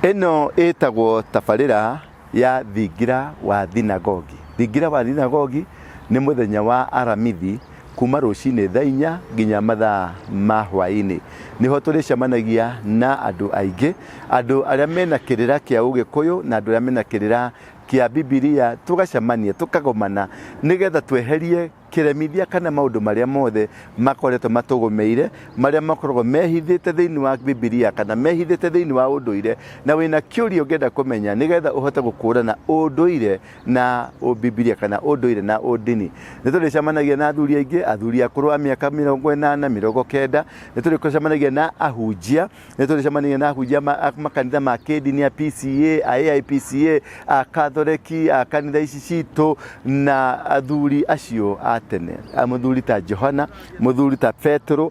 Eno etagwo tabarira ya Thingira wa Thinagogi. Thingira wa Thinagogi ni muthenya wa aramithi kuma rucini thaa 4 nginya mathaa ma hwaini. Niho turicemanagia na andu aingi, andu aria mena kirira kia Ugikuyu na andu aria mena kirira kia Bibilia, tugacemania tukagomana nigetha tweherie kiremithia kana maundu maria mothe makoretwo matugumeire, maria makoragwo mehithite thiini wa Bibilia kana mehithite thiini wa unduire, na wina kiuria ungenda kumenya nigetha uhote gukurana unduire na Bibilia kana unduire na undini. Nituricemanagia na athuri aingi, athuri akuru a miaka 80 90. Nituricemanagia na ahunjia, nituricemanagia na ahunjia makanitha ma kidini ya PCA, AIPCA, a Katholiki, a kanitha ici citu na athuri acio atene. Muthuri ta Johana, muthuri ta Petro,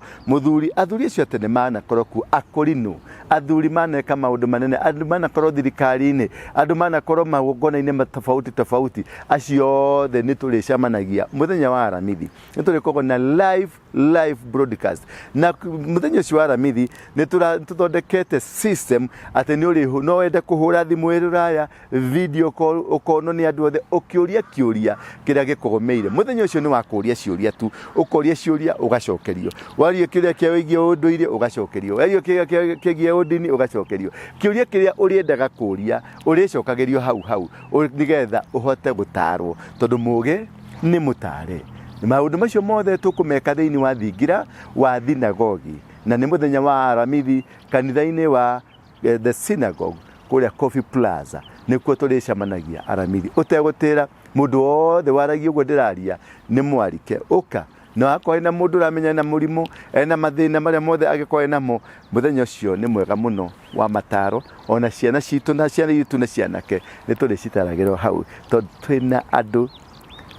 athuri acio atene manakorwo ku akorino, athuri maneka maundu manene, andu manakorwo thirikari-ini, andu manakorwo magongona-ini tofauti. Acio othe nituricemanagia muthenya wa aramithi. Niturikorwo na live broadcast. Na muthenya ucio wa aramithi nituthondekete system ati ni uri no wende kuhura thimu iruraya video call ukono ni andu othe ukiuria kiuria kiria gikugomeire. Muthenya ucio ni wa kuria ciuria tu, ukoria ciuria ugacokerio. Waria kiuria kia wigie unduire ugacokerio. Waria kiuria kigie undini ugacokerio. Kiuria kiria uriendaga kuria uricokagerio hau nigetha uhote gutarwo, tondu mugi ni mutare. Maundu macio mothe tukumeka thiini wa Thingira wa Thinagogi, na ni muthenya wa aramithi kanitha-ini wa the Synagogue kuria Coffee Plaza. Nikuo turicemanagia aramithi. Utegutira mundu wothe waragia uguo ndiraria ni mwarike uka na akorwo na mundu uramenya na murimu ena mathina maria mothe agikorwo namo, muthenya ucio ni mwega muno wa mataro. Ona ciana citu na ciana itu na cianake ni turicitaragirwo hau tondu twina andu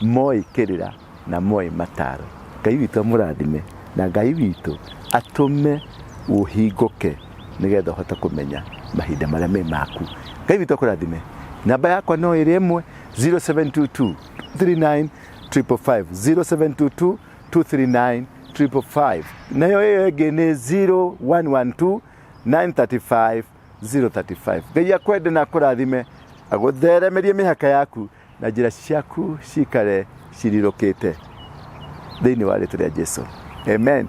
moi kirira na moi mataro. Ngai witu amurathime na Ngai witu atume uhinguke nigetha uhote kumenya mahinda maria me maku. Ngai witu akurathime. Namba yakwa no iri 0722 39 555 0722 239 555. Nayo iyo ĩngĩ nĩ 0112 935 035. Ngai akwende na akũrathime, agũtheremerie mĩhaka yaku na njĩra ciaku cikare cirirũkĩte thĩinĩ wa rĩĩtwa rĩa Jesũ. Amen.